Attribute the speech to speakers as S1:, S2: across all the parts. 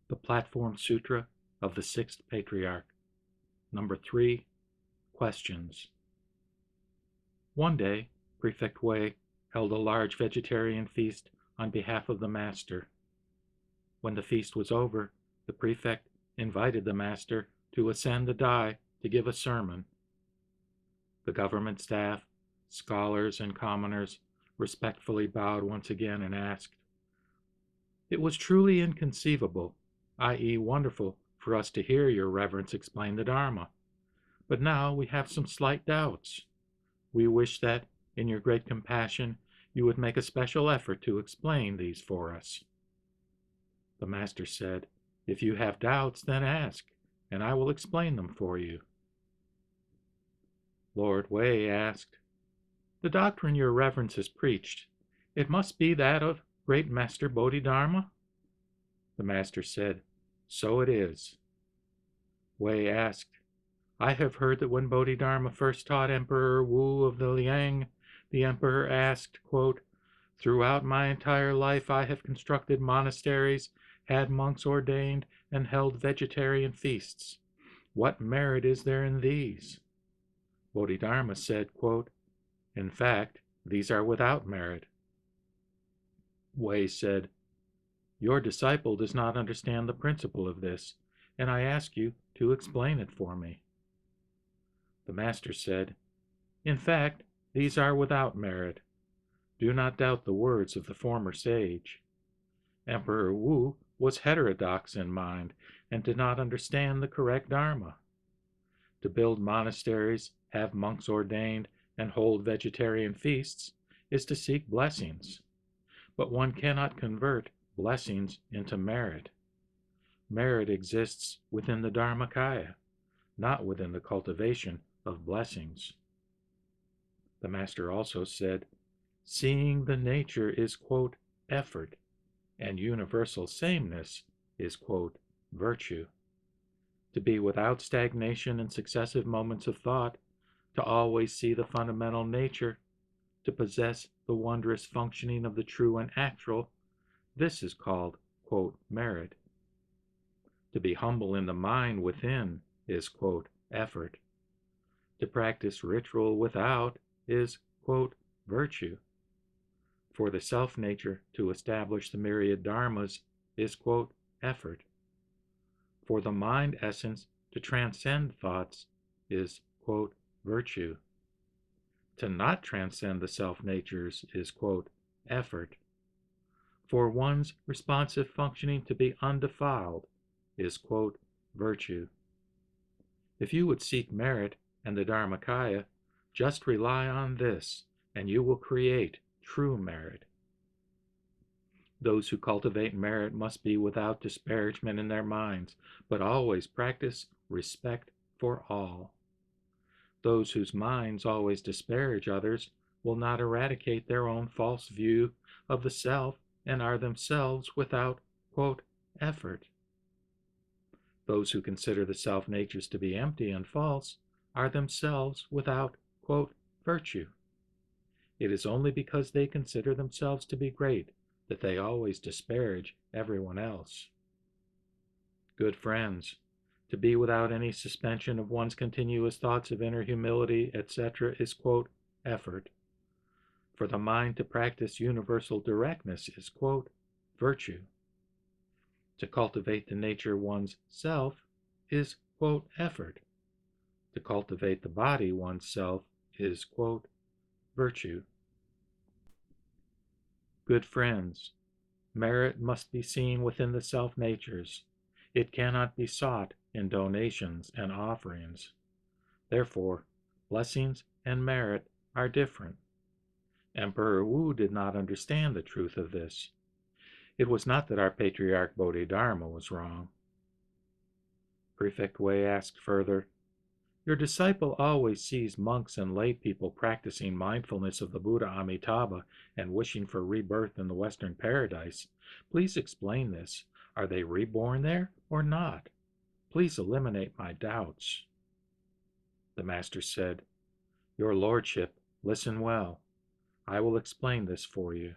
S1: The Platform Sutra of the Sixth Patriarch. Number 3. Questions. One day, Prefect Wei held a large vegetarian feast on behalf of the master. When the feast was over, the prefect invited the master to ascend the dais to give a sermon. The government staff, scholars, and commoners respectfully bowed once again and asked, "It was truly inconceivable, i.e., wonderful, for us to hear your reverence explain the Dharma. But now we have some slight doubts. We wish that, in your great compassion, you would make a special effort to explain these for us." The master said, "If you have doubts, then ask, and I will explain them for you." Lord Wei asked, "The doctrine your reverence has preached, it must be that of great Master Bodhidharma?" The master said, "So it is." Wei asked, "I have heard that when Bodhidharma first taught Emperor Wu of the Liang, the emperor asked, quote, 'Throughout my entire life I have constructed monasteries, had monks ordained, and held vegetarian feasts. What merit is there in these?' Bodhidharma said, quote, 'In fact, these are without merit.' Wei said, 'Your disciple does not understand the principle of this, and I ask you to explain it for me.' The master said, 'In fact, these are without merit. Do not doubt the words of the former sage. Emperor Wu was heterodox in mind and did not understand the correct Dharma. To build monasteries, have monks ordained, and hold vegetarian feasts is to seek blessings. But one cannot convert blessings into merit. Merit exists within the Dharmakaya, not within the cultivation of blessings." The master also said, "Seeing the nature is, quote, 'effort,' and universal sameness is, quote, 'virtue.' To be without stagnation in successive moments of thought, to always see the fundamental nature, to possess the wondrous functioning of the true and actual, this is called, quote, 'merit.' To be humble in the mind within is, quote, 'effort.' To practice ritual without is, quote, 'virtue.' For the self-nature to establish the myriad dharmas is, quote, 'effort.' For the mind essence to transcend thoughts is, quote, 'virtue.' To not transcend the self-natures is, quote, 'effort.' For one's responsive functioning to be undefiled is, quote, 'virtue.' If you would seek merit and the Dharmakaya, just rely on this, and you will create true merit. Those who cultivate merit must be without disparagement in their minds, but always practice respect for all. Those whose minds always disparage others will not eradicate their own false view of the self and are themselves without, quote, 'effort.' Those who consider the self-natures to be empty and false are themselves without, quote, 'virtue.' It is only because they consider themselves to be great that they always disparage everyone else. Good friends, to be without any suspension of one's continuous thoughts of inner humility, etc., is, quote, 'effort.' For the mind to practice universal directness is, quote, 'virtue.' To cultivate the nature one's self is, quote, 'effort.' To cultivate the body one's self is, quote, 'virtue.' Good friends, merit must be seen within the self-natures. It cannot be sought in donations and offerings. Therefore, blessings and merit are different. Emperor Wu did not understand the truth of this. It was not that our Patriarch Bodhidharma was wrong. Prefect Wei asked further, "Your disciple always sees monks and lay people practicing mindfulness of the Buddha Amitabha and wishing for rebirth in the Western paradise. Please explain this. Are they reborn there or not? Please eliminate my doubts." The master said, "Your lordship, listen well. I will explain this for you.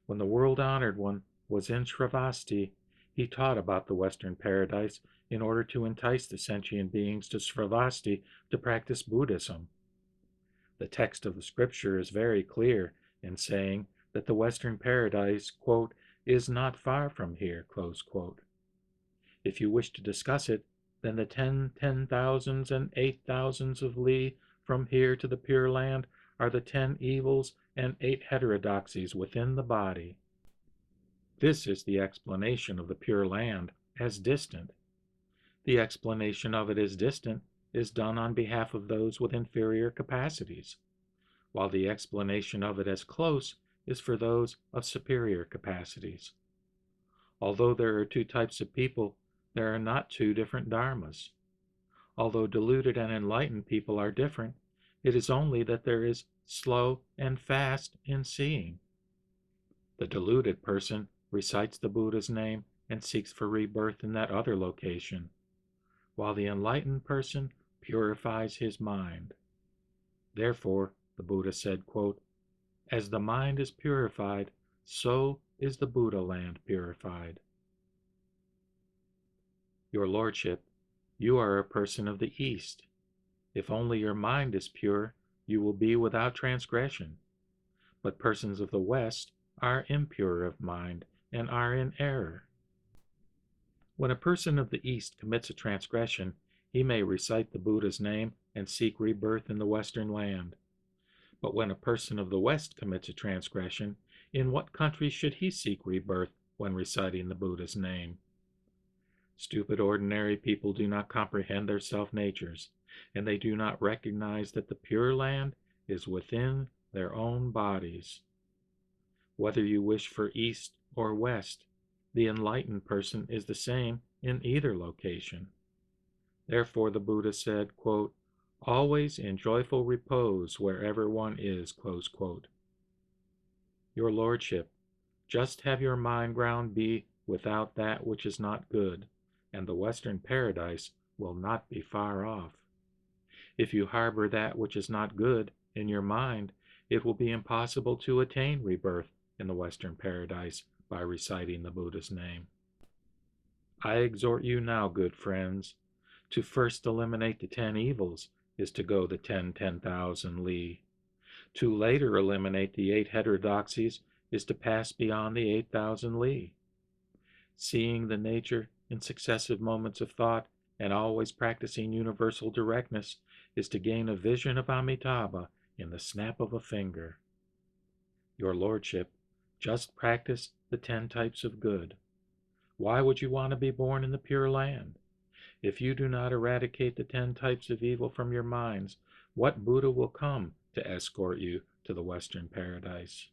S1: When the world-honored one was in Shravasti, He taught about the Western paradise in order to entice the sentient beings to Sravasti to practice Buddhism. The text of the scripture is very clear in saying that the Western paradise, quote, is not far from here, close quote. If you wish to discuss it, then the 10,000s and 8,000s of li from here to the Pure Land are the 10 evils and 8 heterodoxies within the body. This is the explanation of the Pure Land as distant. The explanation of it as distant is done on behalf of those with inferior capacities, while the explanation of it as close is for those of superior capacities. Although there are two types of people, there are not two different dharmas. Although deluded and enlightened people are different, it is only that there is slow and fast in seeing. The deluded person recites the Buddha's name and seeks for rebirth in that other location, while the enlightened person purifies his mind. Therefore, the Buddha said, quote, as the mind is purified, so is the Buddha land purified. Your Lordship, you are a person of the East. If only your mind is pure, you will be without transgression. But persons of the West are impure of mind and are in error. When a person of the East commits a transgression, he may recite the Buddha's name and seek rebirth in the Western land. But when a person of the West commits a transgression, in what country should he seek rebirth when reciting the Buddha's name? Stupid ordinary people do not comprehend their self-natures, and they do not recognize that the Pure Land is within their own bodies. Whether you wish for East or West, the enlightened person is the same in either location. Therefore the Buddha said, quote, always in joyful repose wherever one is, close quote. Your Lordship, just have your mind ground be without that which is not good, and the Western paradise will not be far off. If you harbor that which is not good in your mind, it will be impossible to attain rebirth in the Western paradise by reciting the Buddha's name. I exhort you now, good friends, to first eliminate the 10 evils is to go the 10,000 li. To later eliminate the 8 heterodoxies is to pass beyond the 8,000 li. Seeing the nature in successive moments of thought and always practicing universal directness is to gain a vision of Amitabha in the snap of a finger. Your Lordship, just practice the 10 types of good. Why would you want to be born in the Pure Land? If you do not eradicate the 10 types of evil from your minds, what Buddha will come to escort you to the Western paradise?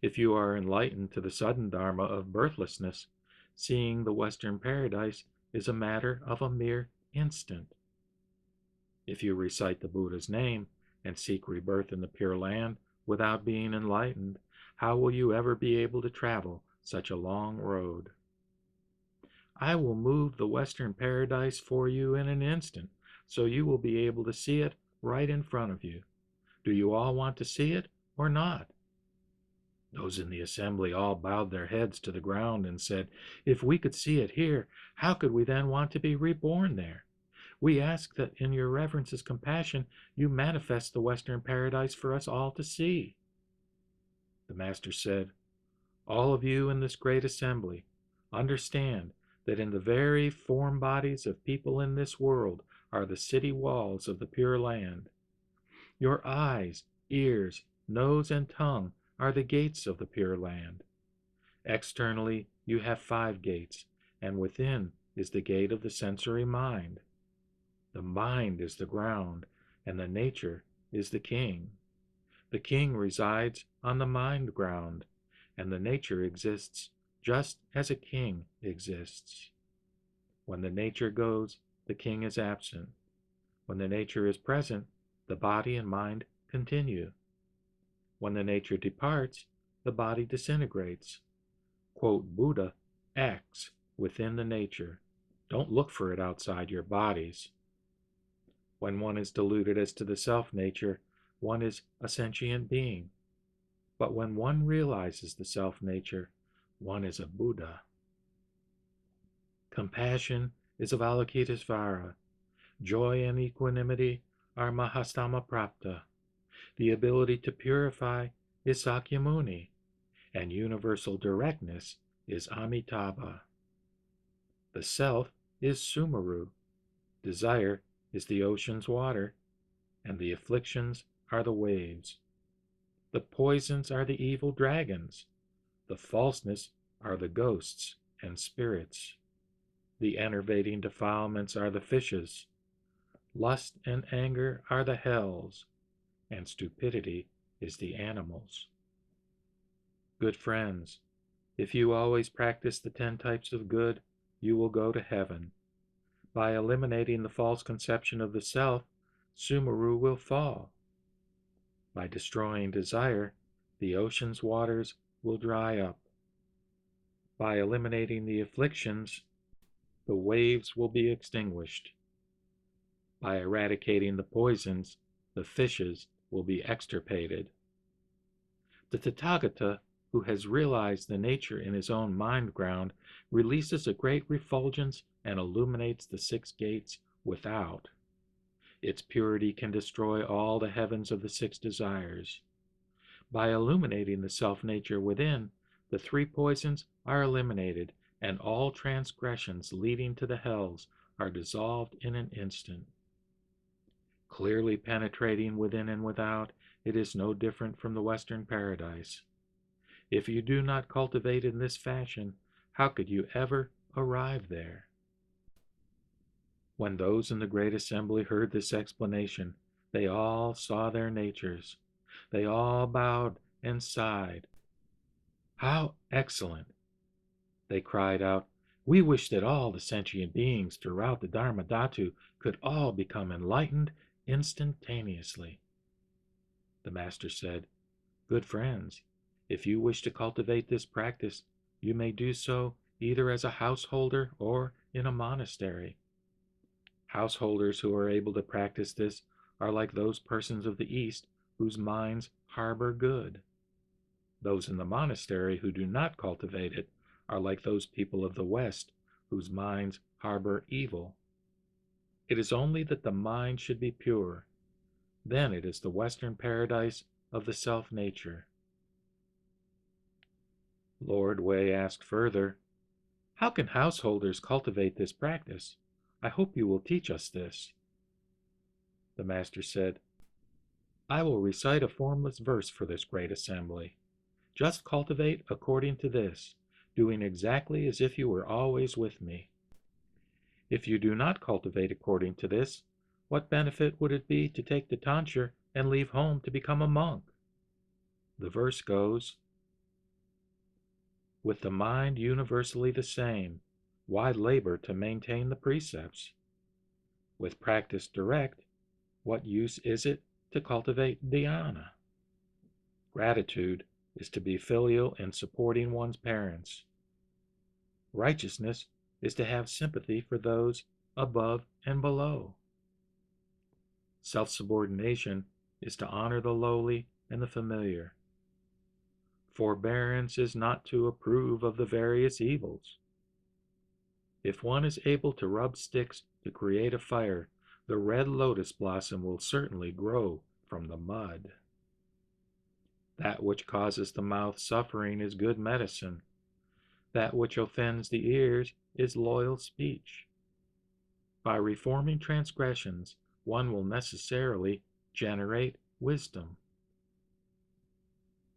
S1: If you are enlightened to the sudden dharma of birthlessness, seeing the Western paradise is a matter of a mere instant. If you recite the Buddha's name and seek rebirth in the Pure Land without being enlightened, how will you ever be able to travel such a long road? I will move the Western paradise for you in an instant, so you will be able to see it right in front of you. Do you all want to see it or not? Those in the assembly all bowed their heads to the ground and said, if we could see it here, how could we then want to be reborn there? We ask that in your reverence's compassion you manifest the Western paradise for us all to see. The Master said, all of you in this great assembly, understand that in the very form bodies of people in this world are the city walls of the Pure Land. Your eyes, ears, nose, and tongue are the gates of the Pure Land. Externally, you have 5 gates, and within is the gate of the sensory mind. The mind is the ground, and the nature is the king. The king resides on the mind ground, and the nature exists just as a king exists. When the nature goes, the king is absent. When the nature is present, the body and mind continue. When the nature departs, the body disintegrates. Quote, Buddha acts within the nature. Don't look for it outside your bodies. When one is deluded as to the self-nature, one is a sentient being. But when one realizes the self-nature, one is a Buddha. Compassion is Avalokitesvara. Joy and equanimity are Mahastama Prapta. The ability to purify is Sakyamuni, and universal directness is Amitabha. The self is Sumaru. Desire is the ocean's water, and the afflictions are the waves. The poisons are the evil dragons. The falseness are the ghosts and spirits. The enervating defilements are the fishes. Lust and anger are the hells, and stupidity is the animals. Good friends, if you always practice the 10 types of good, you will go to heaven. By eliminating the false conception of the self, Sumaru will fall. By destroying desire, the ocean's waters will dry up. By eliminating the afflictions, the waves will be extinguished. By eradicating the poisons, the fishes will be extirpated. The Tathagata, who has realized the nature in his own mind ground, releases a great refulgence and illuminates the 6 gates without. Its purity can destroy all the heavens of the 6 desires. By illuminating the self-nature within, the 3 poisons are eliminated, and all transgressions leading to the hells are dissolved in an instant. Clearly penetrating within and without, it is no different from the Western paradise. If you do not cultivate in this fashion, how could you ever arrive there? When those in the great assembly heard this explanation, they all saw their natures. They all bowed and sighed. How excellent! They cried out, "We wish that all the sentient beings throughout the Dharma Dhatu could all become enlightened instantaneously." The Master said, "Good friends, if you wish to cultivate this practice, you may do so either as a householder or in a monastery. Householders who are able to practice this are like those persons of the East whose minds harbor good. Those in the monastery who do not cultivate it are like those people of the West whose minds harbor evil. It is only that the mind should be pure. Then it is the Western paradise of the self-nature." Lord Wei asked further, "How can householders cultivate this practice? I hope you will teach us this." The Master said, "I will recite a formless verse for this great assembly. Just cultivate according to this, doing exactly as if you were always with me. If you do not cultivate according to this, what benefit would it be to take the tonsure and leave home to become a monk?" The verse goes, "With the mind universally the same, why labor to maintain the precepts? With practice direct, what use is it to cultivate dhyana? Gratitude is to be filial in supporting one's parents. Righteousness is to have sympathy for those above and below. Self-subordination is to honor the lowly and the familiar. Forbearance is not to approve of the various evils. If one is able to rub sticks to create a fire, the red lotus blossom will certainly grow from the mud. That which causes the mouth suffering is good medicine. That which offends the ears is loyal speech. By reforming transgressions, one will necessarily generate wisdom.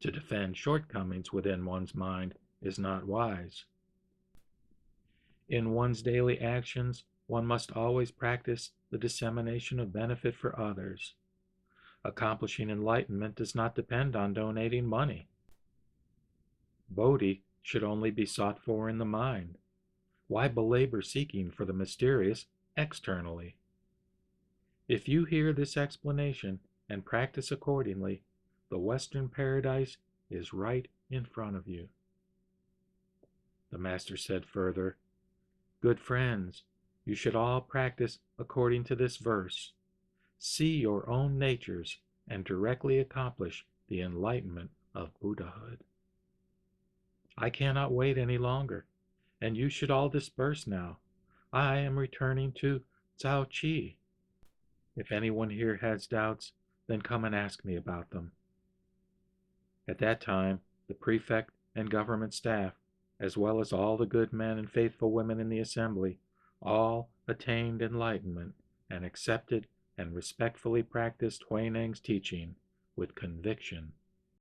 S1: To defend shortcomings within one's mind is not wise. In one's daily actions, one must always practice the dissemination of benefit for others. Accomplishing enlightenment does not depend on donating money. Bodhi should only be sought for in the mind. Why belabor seeking for the mysterious externally? If you hear this explanation and practice accordingly, the Western paradise is right in front of you." The Master said further, "Good friends, you should all practice according to this verse. See your own natures and directly accomplish the enlightenment of Buddhahood." I cannot wait any longer, and you should all disperse now, I am returning to Cao Qi. If anyone here has doubts, then come and ask me about them." At that time, the prefect and government staff, as well as all the good men and faithful women in the assembly, all attained enlightenment and accepted and respectfully practiced Huineng's teaching with conviction